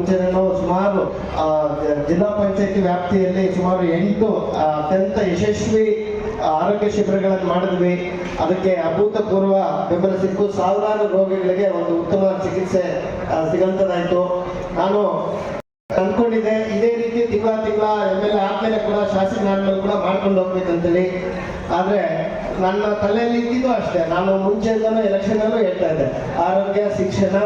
ಮುಂಚೆನೂ ಸುಮಾರು ಜಿಲ್ಲಾ ಪಂಚಾಯತಿ ವ್ಯಾಪ್ತಿಯಲ್ಲಿ ಸುಮಾರು 8 ಅತ್ಯಂತ ಯಶಸ್ವಿ ಆರೋಗ್ಯ ಶಿಬಿರಗಳನ್ನು ಮಾಡಿದ್ವಿ. ಅದಕ್ಕೆ ಅಭೂತಪೂರ್ವ ಬೆಂಬಲ ಸಿಕ್ಕು ಸಾವಿರಾರು ರೋಗಿಗಳಿಗೆ ಒಂದು ಉತ್ತಮ ಚಿಕಿತ್ಸೆ ಸಿಗಂತದಾಯಿತು. ನಾನು ಅಂದ್ಕೊಂಡಿದ್ದೆ ಇದೇ ರೀತಿ ತಿಂಗಳ MLA ಆದ್ಮೇಲೆ ಕೂಡ ಶಾಸಕ ಆದ್ಮೇಲೆ ಕೂಡ ಮಾಡ್ಕೊಂಡು ಹೋಗ್ಬೇಕಂತೇಳಿ. ಆದರೆ ನನ್ನ ತಲೆಯಲ್ಲಿ ಇದ್ದಿದ್ದು ಅಷ್ಟೇ, ನಾನು ಮುಂಚೆಯಿಂದನೂ ಎಲೆಕ್ಷನಲ್ಲೂ ಹೇಳ್ತಾ ಇದ್ದೆ, ಆರೋಗ್ಯ, ಶಿಕ್ಷಣ,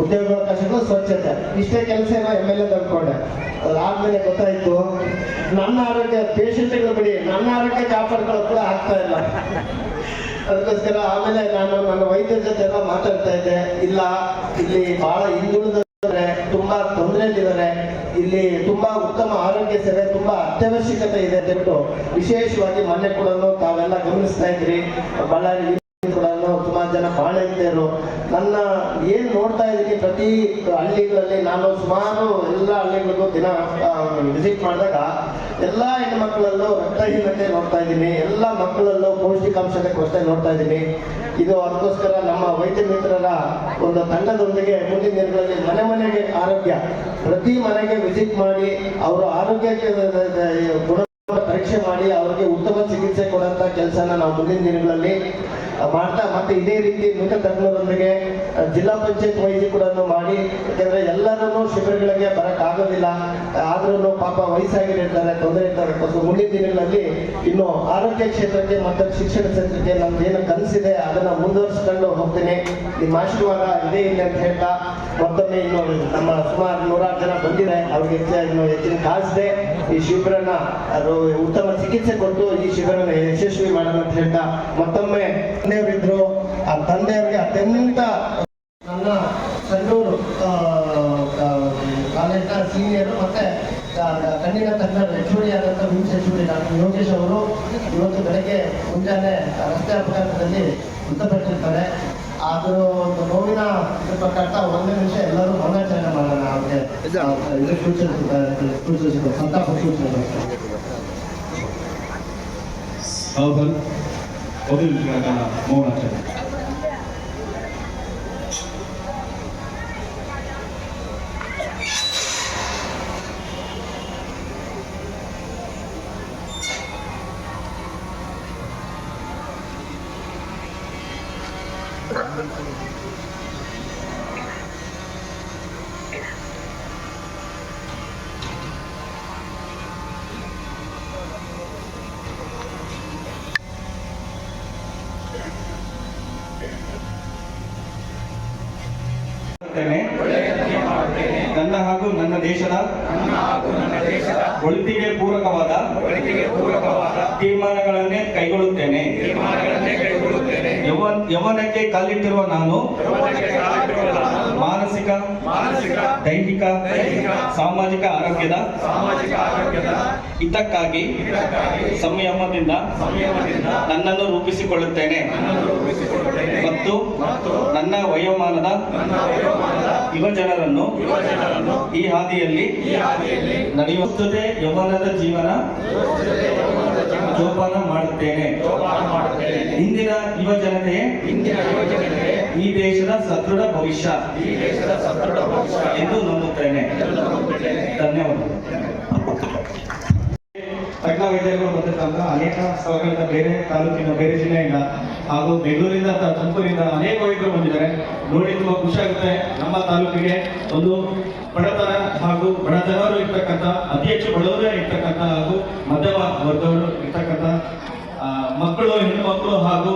ಉದ್ಯೋಗಾವಕಾಶಗಳು, ಸ್ವಚ್ಛತೆ, ಇಷ್ಟೇ ಕೆಲಸ MLA ಅಂದ್ಕೊಂಡೆ. ಅದಾದ್ಮೇಲೆ ಗೊತ್ತಾಯ್ತು ನನ್ನ ಆರೋಗ್ಯ ಪೇಷಂಟ್ಗಳು ಬಿಡಿ, ನನ್ನ ಆರೋಗ್ಯ ಕಾಪಾಡ್ಕೊಳ್ಳೋ ಕೂಡ ಆಗ್ತಾ ಇಲ್ಲ. ಅದಕ್ಕೋಸ್ಕರ ಆಮೇಲೆ ನಾನು ನನ್ನ ವೈದ್ಯರ ಜೊತೆ ಎಲ್ಲ ಮಾತಾಡ್ತಾ ಇದ್ದೆ, ಇಲ್ಲ ಇಲ್ಲಿ ಬಹಳ ಹಿಂದುಳಿದ ತುಂಬಾ ತೊಂದರೆಯಲ್ಲಿದ್ದಾರೆ, ಇಲ್ಲಿ ತುಂಬಾ ಉತ್ತಮ ಆರೋಗ್ಯ ಸೇವೆ ತುಂಬಾ ಅತ್ಯವಶ್ಯಕತೆ ಇದೆ ಅಂತ ವಿಶೇಷವಾಗಿ ಮೊನ್ನೆ ಕೂಡ ತಾವೆಲ್ಲ ಗಮನಿಸ್ತಾ ಇದ್ರಿ. ಬಳ್ಳಾರಿ ಕೂಡ ಸುಮಾರು ಜನ ಬಾಣಂತಿಯರು ನನ್ನ ಏನ್ ನೋಡ್ತಾ ಇದ್ದೀನಿ, ಪ್ರತಿ ಹಳ್ಳಿಗಳಲ್ಲಿ ನಾನು ಸುಮಾರು ಎಲ್ಲ ಹಳ್ಳಿಗಳಿಗೂ ದಿನ ವಿಸಿಟ್ ಮಾಡಿದಾಗ ಎಲ್ಲ ಹೆಣ್ಮಕ್ಳಲ್ಲೂ ರಕ್ತಹೀನತೆ ನೋಡ್ತಾ ಇದ್ದೀನಿ, ಎಲ್ಲ ಮಕ್ಕಳಲ್ಲೂ ಪೌಷ್ಟಿಕಾಂಶದ ಕೊರತೆ ನೋಡ್ತಾ ಇದ್ದೀನಿ. ಇದು ಅದಕ್ಕೋಸ್ಕರ ನಮ್ಮ ವೈದ್ಯ ಮಿತ್ರರ ಒಂದು ತಂಡದೊಂದಿಗೆ ಮುಂದಿನ ದಿನಗಳಲ್ಲಿ ಮನೆಗೆ ಆರೋಗ್ಯ, ಪ್ರತಿ ಮನೆಗೆ ವಿಸಿಟ್ ಮಾಡಿ ಅವರ ಆರೋಗ್ಯಕ್ಕೆ ಗುಣ ಪರೀಕ್ಷೆ ಮಾಡಿ ಅವರಿಗೆ ಉತ್ತಮ ಚಿಕಿತ್ಸೆ ಕೊಡುವಂತ ಕೆಲಸನ ನಾವು ಮುಂದಿನ ದಿನಗಳಲ್ಲಿ ಮಾಡ್ತಾ, ಮತ್ತೆ ಇದೇ ರೀತಿ ನುರಿತ ತಜ್ಞರೊಂದಿಗೆ ಜಿಲ್ಲಾ ಪಂಚಾಯತ್ ವೈದ್ಯ ಕೂಡ ಮಾಡಿ, ಯಾಕಂದ್ರೆ ಎಲ್ಲರೂ ಶಿಬಿರಗಳಿಗೆ ಬರಕ್ಕಾಗೋದಿಲ್ಲ, ಆದ್ರೂ ಪಾಪ ವಯಸ್ಸಾಗಿರ್ತಾರೆ, ತೊಂದರೆ ಇರ್ತಾರೆ. ಮುಂದಿನ ದಿನಗಳಲ್ಲಿ ಇನ್ನು ಆರೋಗ್ಯ ಕ್ಷೇತ್ರಕ್ಕೆ ಮತ್ತು ಶಿಕ್ಷಣ ಕ್ಷೇತ್ರಕ್ಕೆ ನಮ್ದು ಏನು ಕನಸಿದೆ ಅದನ್ನ ಮುಂದುವರಿಸ್ಕೊಂಡು ಹೋಗ್ತೀನಿ. ನಿಮ್ಮ ಆಶೀರ್ವಾದ ಇದೆ ಇಲ್ಲ ಅಂತ ಹೇಳ್ತಾ ಮತ್ತೊಮ್ಮೆ ಇನ್ನು ನಮ್ಮ ಸುಮಾರು 100 ಜನ ಬಂದಿದೆ, ಅವ್ರಿಗೆ ಹೆಚ್ಚಿನ ಕಾಸಿದೆ ಈ ಶಿಬಿರನ ಉತ್ತಮ ಚಿಕಿತ್ಸೆ ಕೊಟ್ಟು ಈ ಶಿಬಿರನ ಯಶಸ್ವಿ ಮಾಡೋಣ ಅಂತ ಹೇಳ್ತಾ ಮತ್ತೊಮ್ಮೆ ತಂದೆಯವರಿದ್ರು. ಆ ತಂದೆಯವರಿಗೆ ಅತ್ಯಂತ ನನ್ನ ಸಂಡೂರು ಕಾಲೇಜಿನ ಸೀನಿಯರು ಮತ್ತೆ ಕಣ್ಣಿನ ತಜ್ಞರು ಹೆಚ್ಚುವರಿ ಆದಂಥ ವಿಮ್ಸ್ ಹೆಚ್ಚುವರಿ ಡಾಕ್ಟರ್ ಯೋಗೇಶ್ ಅವರು ಇವತ್ತು ಬೆಳಗ್ಗೆ ಮುಂಜಾನೆ ರಸ್ತೆ ಅಪಘಾತದಲ್ಲಿ ಮೃತಪಟ್ಟಿರ್ತಾರೆ. ಆದರೂ ಒಂದು ನೋವಿನ ಪ್ರಕಟ 1 ನಿಮಿಷ ಎಲ್ಲರೂ ಮೌನಾಚರಣೆ ಮಾಡೋಣ, ಅವ್ರಿಗೆ ಸೂಚಿಸಿದ್ರು ಸಂತಾಪ ಸೂಚನೆ. ಮೌನಾಚರಣೆ ನನ್ನ ಹಾಗೂ ನನ್ನ ದೇಶದ ಒಳಿತಿಗೆ ಪೂರಕವಾದ ತೀರ್ಮಾನಗಳನ್ನೇ ಕೈಗೊಳ್ಳುತ್ತೇನೆ. ಯೌವನಕ್ಕೆ ಕಾಲಿಟ್ಟಿರುವ ನಾನು ಮಾನಸಿಕ, ದೈಹಿಕ, ಸಾಮಾಜಿಕ ಆರೋಗ್ಯದ ಹಿತಕ್ಕಾಗಿ ಸಂಯಮದಿಂದ ನನ್ನನ್ನು ರೂಪಿಸಿಕೊಳ್ಳುತ್ತೇನೆ ಮತ್ತು ನನ್ನ ವಯೋಮಾನದ ಯುವ ಜನರನ್ನು ಈ ಹಾದಿಯಲ್ಲಿ ನಡೆಯುತ್ತದೆ. ಯೌವನದ ಜೀವನ ಜೋಪಾನ ಮಾಡುತ್ತೇನೆ. ಇಂದಿನ ಯುವ ಜನತೆ ಈ ದೇಶದ ಸದೃಢ ಭವಿಷ್ಯ ಎಂದು ನಂಬುತ್ತೇನೆ. ಧನ್ಯವಾದಗಳು. ತಜ್ಞ ವೈದ್ಯರು ಬಂದಿರ್ತಂತ ಅನೇಕ ಸ್ಥಳಗಳಿಂದ, ಬೇರೆ ತಾಲೂಕಿನ, ಬೇರೆ ಜಿಲ್ಲೆಯಿಂದ ಹಾಗೂ ಬೆಂಗಳೂರಿಂದ, ತುಮಕೂರಿಂದ ಅನೇಕ ವೈದ್ಯರು ಬಂದಿದ್ದಾರೆ. ನೋಡಿ ತುಂಬಾ ಖುಷಿ ಆಗುತ್ತೆ. ನಮ್ಮ ತಾಲೂಕಿಗೆ ಒಂದು ಬಡತನ ಹಾಗೂ ಬಡ ಜನರು ಇರ್ತಕ್ಕಂಥ, ಅತಿ ಹೆಚ್ಚು ಬಡವರೇ ಇರ್ತಕ್ಕಂಥ ಹಾಗೂ ಮಧ್ಯಮ ವರ್ಗವರು ಇರ್ತಕ್ಕಂಥ ಮಕ್ಕಳು, ಹೆಣ್ಣು ಮಕ್ಕಳು ಹಾಗೂ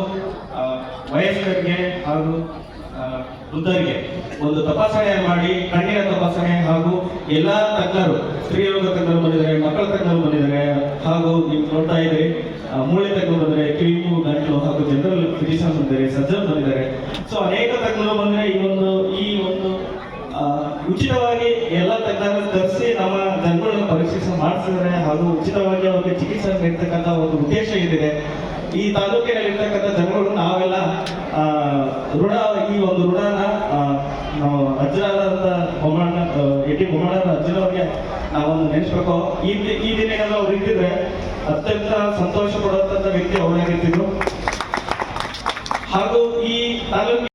ವಯಸ್ಕರಿಗೆ ಹಾಗೂ ವೃದ್ಧರಿಗೆ ಒಂದು ತಪಾಸಣೆ ಮಾಡಿ, ಕಣ್ಣಿನ ತಪಾಸಣೆ ಹಾಗೂ ಎಲ್ಲಾ ತಜ್ಞರು, ಸ್ತ್ರೀರೋಗ ತಜ್ಞರು ಬಂದಿದ್ದಾರೆ, ಮಕ್ಕಳ ತಜ್ಞರು ಬಂದಿದ್ದಾರೆ, ಹಾಗೂ ನೀವು ನೋಡ್ತಾ ಇದ್ದೀರಿ ಮೂಳೆ ತಜ್ಞರು ಬಂದಿದ್ದಾರೆ, ಕಿವಿ, ಮೂಗು, ಗಂಟಲು ಹಾಗೂ ಜನರಲ್ ಫಿಸಿಷಿಯನ್ ಬಂದಿದ್ದಾರೆ, ಸರ್ಜನ್ ಬಂದಿದ್ದಾರೆ. ಸೊ ಅನೇಕ ತಜ್ಞರು ಬಂದರೆ ಈ ಒಂದು ಉಚಿತವಾಗಿ ಎಲ್ಲ ತಜ್ಞರನ್ನು ತರಿಸಿ ನಮ್ಮ ಜನಗಳನ್ನು ಪರೀಕ್ಷೆ ಮಾಡಿಸಿದರೆ ಹಾಗೂ ಉಚಿತವಾಗಿ ಅವರಿಗೆ ಚಿಕಿತ್ಸೆ ನೀಡ್ತಕ್ಕಂಥ ಒಂದು ಉದ್ದೇಶ ಇದೆ. ಈ ತಾಲೂಕಿನಲ್ಲಿರ್ತಕ್ಕಂಥ ಜನಗಳು ನಾವೆಲ್ಲ ಈ ಒಂದು ಋಣನ ನಾವು ಅಜ್ಜರಾದಂಥ ಎಟಿ ಬೊಮ್ಮಣ್ಣ ಅಜ್ಜನವ್ರಿಗೆ ನಾವೊಂದು ನೆನೆಸ್ಬೇಕು. ಈ ದಿನಗಳಲ್ಲಿ ಅವ್ರು ಇದ್ದಿದ್ರೆ ಅತ್ಯಂತ ಸಂತೋಷ ಪಡುವಂಥ ವ್ಯಕ್ತಿ ಅವರಾಗಿರ್ತಿದ್ರು. ಹಾಗೂ ಈ ತಾಲೂಕಿನ